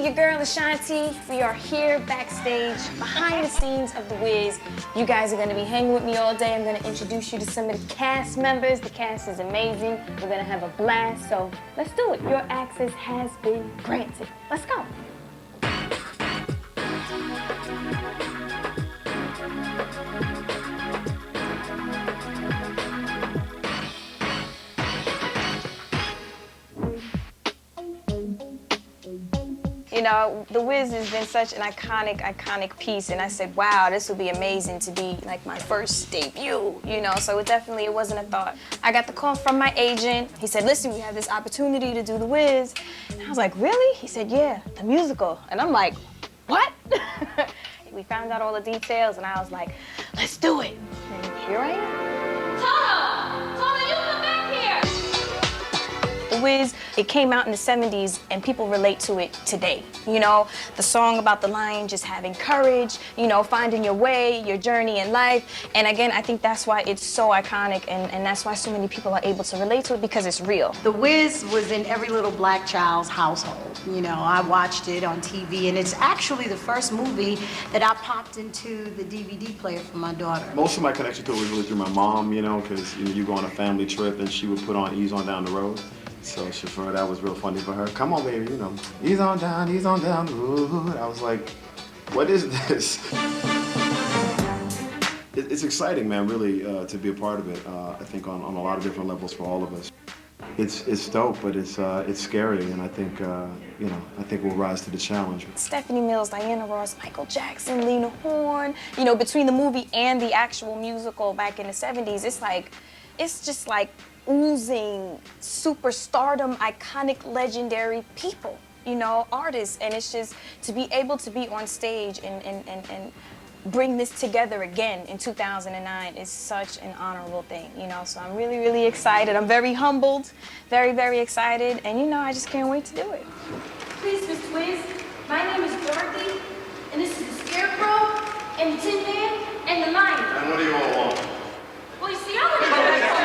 your girl Ashanti. We are here backstage, behind the scenes of The Wiz. You guys are gonna be hanging with me all day. I'm gonna introduce you to some of the cast members. The cast is amazing. We're gonna have a blast, so let's do it. Your access has been granted. Let's go. You know, The Wiz has been such an iconic piece, and I said, wow, this would be amazing to be like my first debut, you know, so it wasn't a thought. I got the call from my agent. He said, listen, we have this opportunity to do The Wiz. And I was like, really? He said, yeah, the musical. And I'm like, what? We found out all the details, and I was like, let's do it. And here I am. Tana, you come back here! The Wiz, it came out in the 70s and people relate to it today. You know, the song about the lion just having courage, you know, finding your way, your journey in life. And again, I think that's why it's so iconic and that's why so many people are able to relate to it because it's real. The Wiz was in every little black child's household. You know, I watched it on TV and it's actually the first movie that I popped into the DVD player for my daughter. Most of my connection to it was really through my mom, you know, because you go on a family trip and she would put on Ease On Down the Road. So for that was real funny for her. Come on, baby, you know, ease on down the road. I was like, what is this? It's exciting, man, really, to be a part of it. I think on a lot of different levels for all of us. It's dope, but it's scary, and I think I think we'll rise to the challenge. Stephanie Mills, Diana Ross, Michael Jackson, Lena Horne. You know, between the movie and the actual musical back in the 70s, it's just like oozing superstardom, iconic, legendary people, you know, artists. And it's just to be able to be on stage and bring this together again in 2009 is such an honorable thing, you know. So I'm really, really excited. I'm very humbled, very, very excited. And, you know, I just can't wait to do it. Please, Mr. Wiz, my name is Dorothy, and this is the Scarecrow, and the Tin Man, and the Lion. And what do you all want? Well, you see, I want to go back.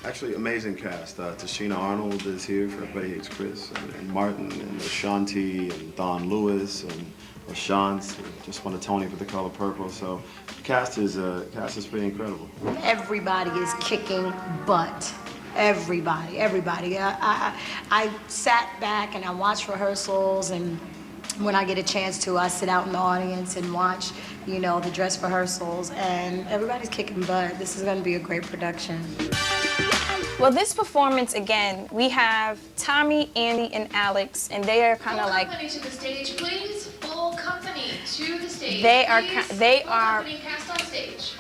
Actually, amazing cast. Tashina Arnold is here for Everybody Hates Chris, and Martin, and Ashanti, and Don Lewis, and Ashanti. Just won a Tony for The Color Purple. So the cast is pretty incredible. Everybody is kicking butt. Everybody. I sat back and I watched rehearsals, and when I get a chance to, I sit out in the audience and watch, you know, the dress rehearsals, and everybody's kicking butt. This is gonna be a great production. Well, this performance, again, we have Tommy, Andy, and Alex, and they are kind of like... Full company to the stage, please. Full company to the stage, They please. are Full company cast on stage.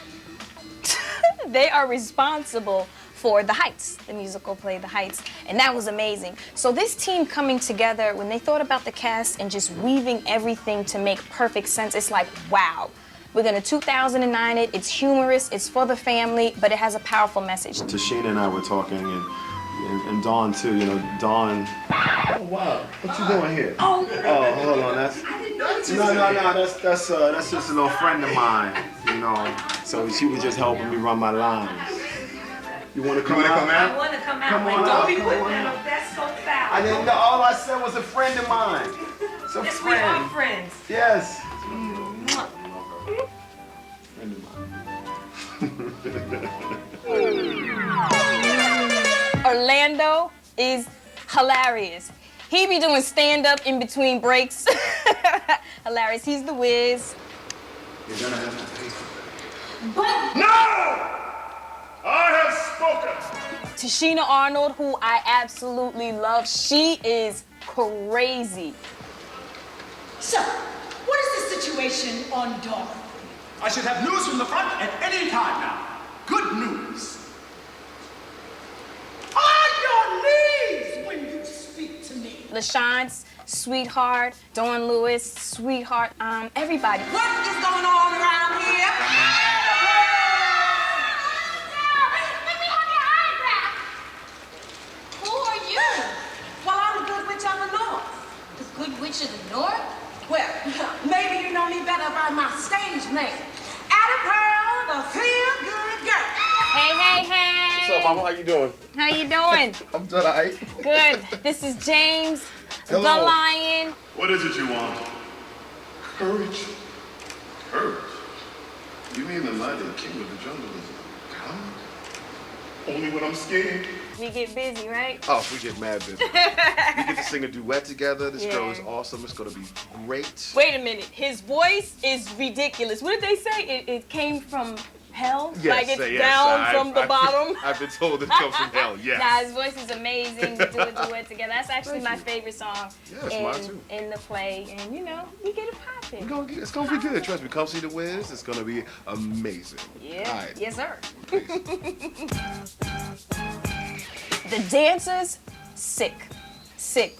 they are responsible for The Heights, the musical play The Heights, and that was amazing. So this team coming together, when they thought about the cast and just weaving everything to make perfect sense, it's like, wow. We're gonna 2009 it, it's humorous, it's for the family, but it has a powerful message. Tashina and I were talking, and Dawn too, you know, Dawn. Oh, wow, what you doing here? Oh, hold on, that's... No, that's just a little friend of mine, you know. So she was just helping me run my lines. You wanna come out? I wanna come out. Come Like, on don't out, be come putting on that out. up. That's so foul. I didn't know, all I said was a friend of mine. It's a Yes, friend. we are friends. Yes. Orlando is hilarious. He be doing stand-up in between breaks. Hilarious. He's the Wiz. You're gonna have to pay for that. But No! I have spoken! Tashina Arnold, who I absolutely love, she is crazy. So, what is the situation on Dawn? I should have news from the front at any time now. Good news. On your knees when you speak to me. LaShance, sweetheart. Dawn Lewis, sweetheart. Everybody. What is going on around here? let me have your autograph. Who are you? Well, I'm the Good Witch of the North. The Good Witch of the North? Well, maybe you know me better by my stage name. Atta Pearl, the feel-good girl. Hey, hey, hey. What's up, Mama? How you doing? How you doing? I'm doing all right. Good. This is James, Hello. the lion. What is it you want? Courage. Courage? You mean the lion, king of the jungle is calm? Only when I'm scared. We get busy, right? Oh, we get mad busy. We get to sing a duet together. This girl is Yeah. awesome. It's gonna be great. Wait a minute. His voice is ridiculous. What did they say? It came from hell? Yes, Like it's yes, down from the bottom? I've been told it comes from hell, yes. Nah, his voice is amazing. We do a duet together. That's actually my favorite song Yeah, it's mine too. in the play. And, you know, we get it popping. It's gonna be good. Trust me. Come see the Wiz. It's gonna be amazing. Yeah. All right. Yes, sir. The dancers, sick.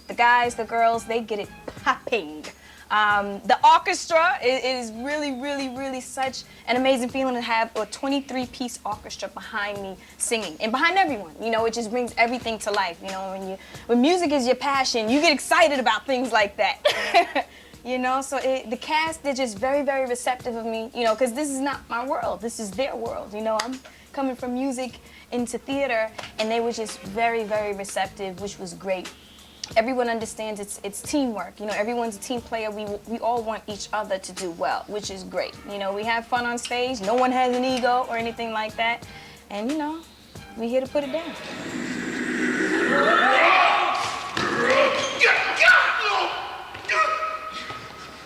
The guys, the girls, they get it popping. The orchestra is really such an amazing feeling to have a 23-piece orchestra behind me singing and behind everyone. You know, it just brings everything to life. You know, when music is your passion, you get excited about things like that. You know, so the cast, they're just very receptive of me, you know, because this is not my world. This is their world. You know, I'm coming from music into theater, and they were just very receptive, which was great. Everyone understands it's teamwork. You know, everyone's a team player. We all want each other to do well, which is great. You know, we have fun on stage. No one has an ego or anything like that. And, you know, we're here to put it down.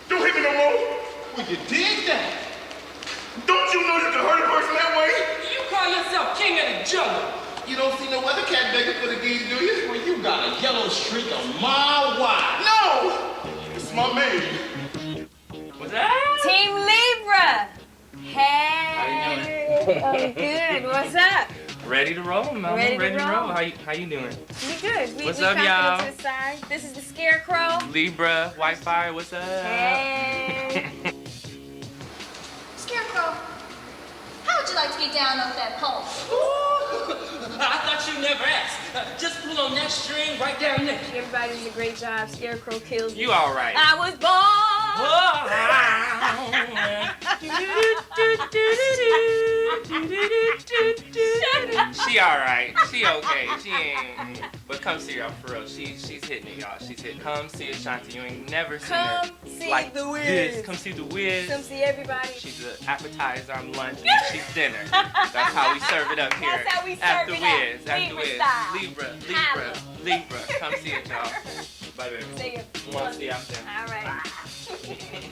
Don't hit me no more. Well, you did that. Don't you know you can hurt a person that way? You call yourself king of the jungle. You don't see no other cat begging for the geese, do you? Well, you got a yellow streak a mile wide. No! It's my man. What's that? Team Libra. Hey. Oh, good. What's up? Ready to roll, Mama. Ready to roll. How you doing? We good. What's we up, y'all? To the side. This is the Scarecrow. Libra, White Fire, what's up? Hey. Scarecrow, how would you like to get down off that pole? I thought you never asked. Just pull on that string right down there. Everybody did a great job. Scarecrow kills me. You all right. I was born. She all right. She okay. She ain't. But come see her for real. She's hitting it, y'all. She's hitting. Come see Ashanti. You ain't never seen her Come see like the Wiz. this. Come see the Wiz. Come see everybody. She's an appetizer, I'm lunch, and she's dinner. That's how we serve it up here. That's how we serve After it Wiz, up. after Libra Wiz. style. Libra. Come see it, y'all. Bye, baby. See you. Want to see you out there. All right.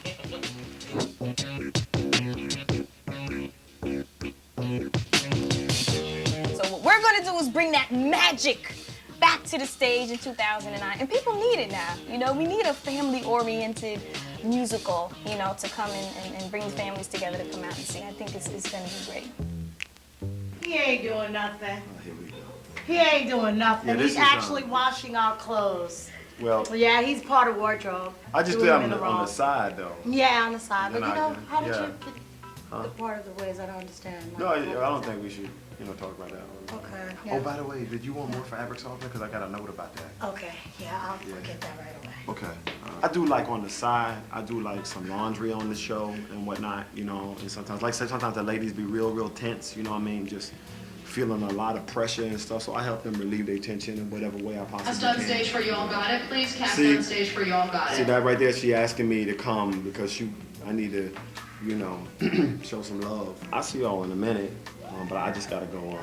So what we're gonna do is bring that magic back to the stage in 2009, and people need it now. You know, we need a family-oriented musical, you know, to come and bring the families together to come out and see. I think it's gonna be great. He ain't doing nothing. Here we go. He ain't doing nothing. Yeah, this He's is, actually washing our clothes. Well, Yeah, he's part of wardrobe. I just Doing did him in on wrong. the side though. Yeah, on the side. But You're you know, not- how did yeah. you get the part of the Wiz? I don't understand. No, I don't think we should, you know, talk about that. Okay. Oh, by the way, did you want more fabric softener? Because I got a note about that. Okay. Yeah, I'll get that right away. Okay. I do like on the side, I do like some laundry on the show and whatnot, you know, and sometimes, like I said, sometimes the ladies be real tense, you know what I mean? Just feeling a lot of pressure and stuff, so I help them relieve their tension in whatever way I possibly Cast on can. stage for y'all got it, please. Cast See- on stage for y'all got See it. that right there, she asking me to come because I need to, you know, show some love. I'll see y'all in a minute, but I just gotta go on.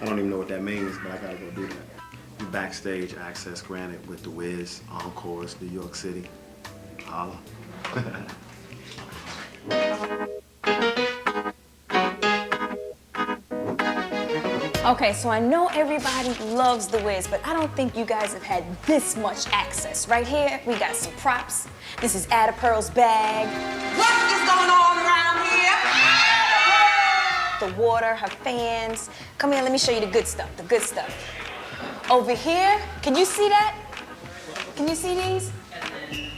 I don't even know what that means, but I gotta go do that. Backstage access granted with the Wiz, Encores, New York City. Holla. Okay, so I know everybody loves The Wiz, but I don't think you guys have had this much access. Right here, we got some props. This is Ada Pearl's bag. What is going on around here? The water, her fans. Come here, let me show you the good stuff, Over here, can you see that? Can you see these?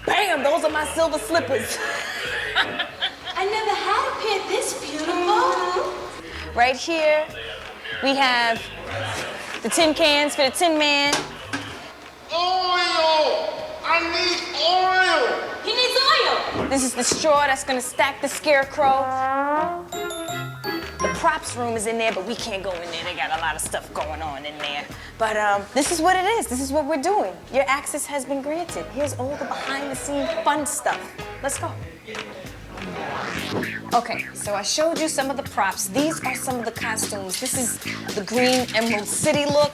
Bam, those are my silver slippers. I never had a pair this beautiful. Right here, we have the tin cans for the Tin Man. Oil! I need oil! He needs oil. This is the straw that's gonna stack the scarecrow. The props room is in there, but we can't go in there. They got a lot of stuff going on in there. But this is what it is. This is what we're doing. Your access has been granted. Here's all the behind-the-scenes fun stuff. Let's go. Okay, so I showed you some of the props. These are some of the costumes. This is the green Emerald City look.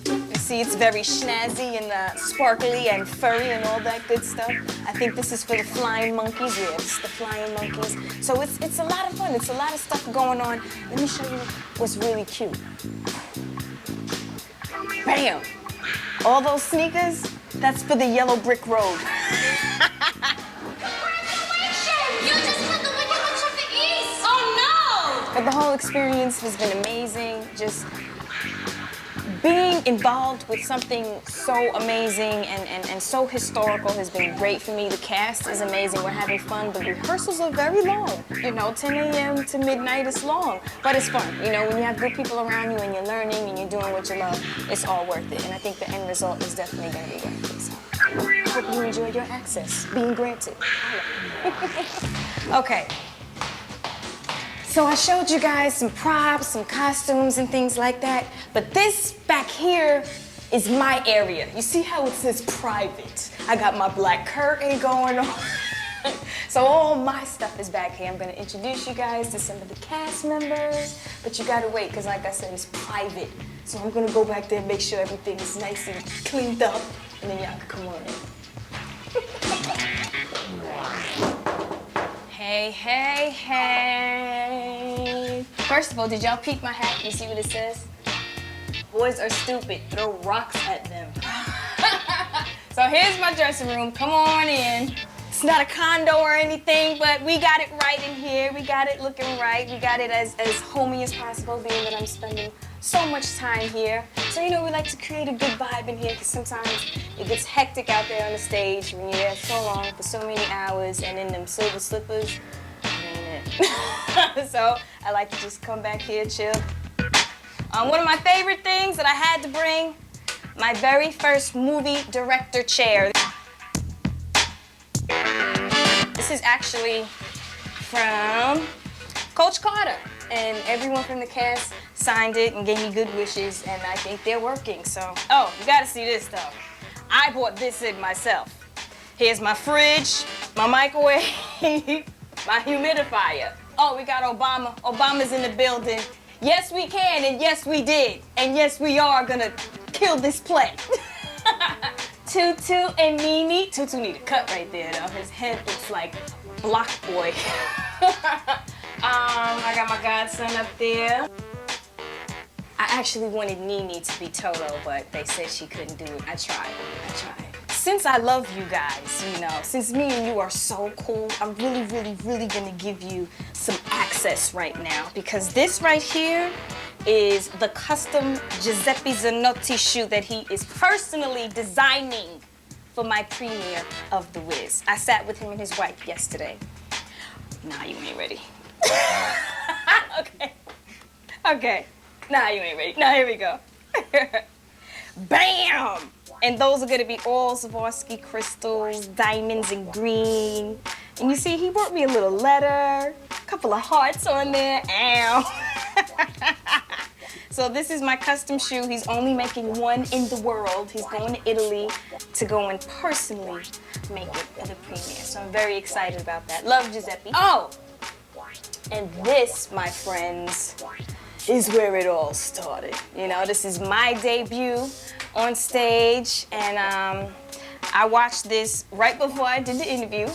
You see, it's very snazzy and sparkly and furry and all that good stuff. I think this is for the flying monkeys. Yeah, it's the flying monkeys. So it's a lot of fun. It's a lot of stuff going on. Let me show you what's really cute. Bam! All those sneakers, that's for the yellow brick road. But the whole experience has been amazing. Just being involved with something so amazing and so historical has been great for me. The cast is amazing. We're having fun. The rehearsals are very long. You know, 10 a.m. to midnight is long, but it's fun. You know, when you have good people around you and you're learning and you're doing what you love, it's all worth it. And I think the end result is definitely going to be worth it. So I hope you enjoyed your access being granted. Okay. So I showed you guys some props, some costumes and things like that, but this back here is my area. You see how it says private? I got my black curtain going on. So all my stuff is back here. I'm gonna introduce you guys to some of the cast members, but you gotta wait, because like I said, it's private. So I'm gonna go back there and make sure everything is nice and cleaned up, and then y'all can come on in. Hey, hey, hey. First of all, did y'all peek my hat? You see what it says? Boys are stupid, throw rocks at them. So here's my dressing room, come on in. It's not a condo or anything, but we got it right in here. We got it looking right. We got it as homey as possible, being that I'm spending so much time here. So, you know, we like to create a good vibe in here because sometimes it gets hectic out there on the stage when you're there so long for so many hours and in them silver slippers, that ain't it. So I like to just come back here, chill. One of my favorite things that I had to bring, my very first movie director chair. This is actually from Coach Carter, and everyone from the cast signed it and gave me good wishes, and I think they're working, so. Oh, you gotta see this though. I bought this in myself. Here's my fridge, my microwave, my humidifier. Oh, we got Obama. Obama's in the building. Yes, we can, and yes, we did. And yes, we are gonna kill this play. Tutu and Nene. Tutu need a cut right there, though. His head looks like Block Boy. I got my godson up there. I actually wanted Nene to be Toto, but they said she couldn't do it. I tried. Since I love you guys, you know, since me and you are so cool, I'm really gonna give you some access right now, because this right here is the custom Giuseppe Zanotti shoe that he is personally designing for my premiere of The Wiz. I sat with him and his wife yesterday. Nah, you ain't ready. Okay. Nah, you ain't ready. Now here we go. Bam! And those are gonna be all Swarovski crystals, diamonds and green. And you see, he wrote me a little letter, a couple of hearts on there. Ow. So this is my custom shoe. He's only making one in the world. He's going to Italy to go and personally make it for the premiere. So I'm very excited about that. Love, Giuseppe. Oh! And this, my friends, is where it all started. You know, this is my debut on stage, and I watched this right before I did the interview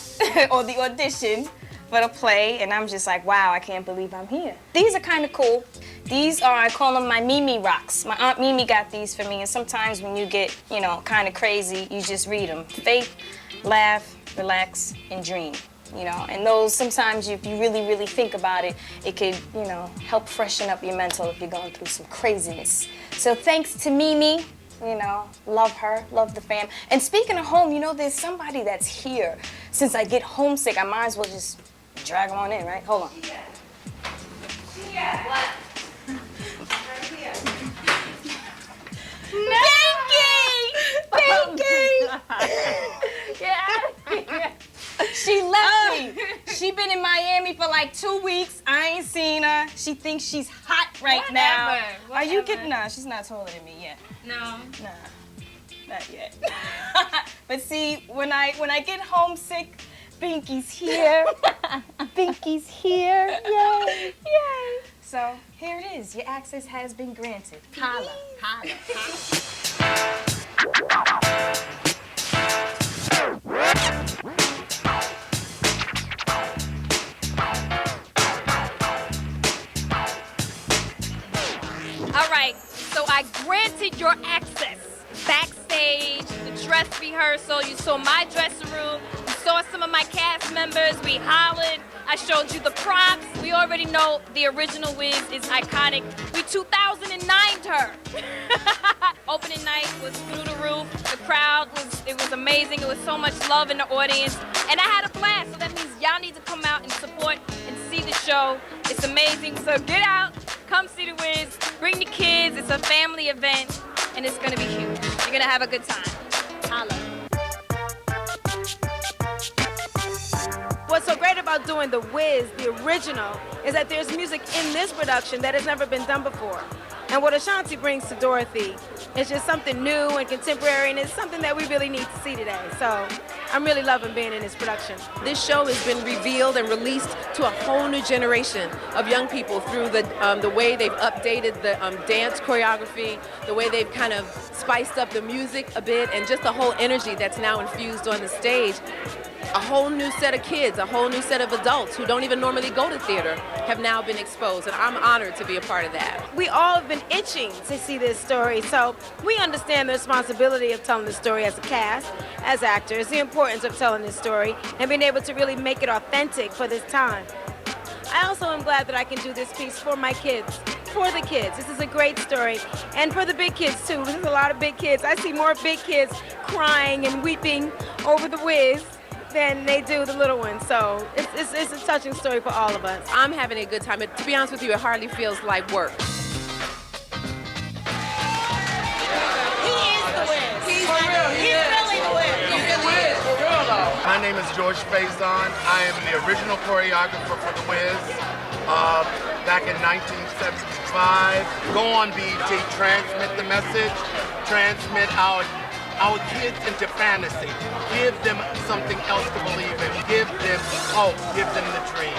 or the audition for the play, and I'm just like, wow, I can't believe I'm here. These are kind of cool. These are, I call them my Mimi rocks. My Aunt Mimi got these for me, and sometimes when you get, you know, kind of crazy, you just read them. Faith, laugh, relax, and dream. You know, and those, sometimes if you really think about it, it could, you know, help freshen up your mental if you're going through some craziness. So thanks to Mimi, you know, love her, love the fam. And speaking of home, you know, there's somebody that's here. Since I get homesick, I might as well just drag them on in, right? Hold on. Yeah, what? Pinky! Pinky! Yeah. for like 2 weeks. I ain't seen her. She thinks she's hot right now. Are you kidding? Nah, she's not taller than me yet. No. Nah, not yet. But see, when I get homesick, Binky's here. Binky's here. Yay. Yay. So here it is. Your access has been granted. Holla, holla, All right, so I granted your access. Backstage, the dress rehearsal, you saw my dressing room, you saw some of my cast members, we hollered, I showed you the props. We already know the original Wiz is iconic. We 2009'd her. Opening night was through the roof. The crowd it was amazing. It was so much love in the audience. And I had a blast, so that means y'all need to come out and support and see the show. It's amazing, so get out, come see the Wiz, bring the kids. It's a family event, and it's gonna be huge. You're gonna have a good time. Holla. What's so great about doing The Wiz, the original, is that there's music in this production that has never been done before. And what Ashanti brings to Dorothy is just something new and contemporary, and it's something that we really need to see today. So I'm really loving being in this production. This show has been revealed and released to a whole new generation of young people through the way they've updated the dance choreography, the way they've kind of spiced up the music a bit, and just the whole energy that's now infused on the stage. A whole new set of kids, a whole new set of adults who don't even normally go to theater have now been exposed, and I'm honored to be a part of that. We all have been itching to see this story, so we understand the responsibility of telling the story as a cast, as actors, the importance of telling this story, and being able to really make it authentic for this time. I also am glad that I can do this piece for my kids, for the kids. This is a great story, and for the big kids too. There's a lot of big kids. I see more big kids crying and weeping over the Wiz than they do the little ones. So it's a touching story for all of us. I'm having a good time. To be honest with you, it hardly feels like work. He is the Wiz. He's really the Wiz. He's the Wiz, for real though. My name is George Faison. I am the original choreographer for The Wiz. Back in 1975. Go on BET, transmit the message, transmit our kids into fantasy. Give them something else to believe in. Give them hope. Give them the dream.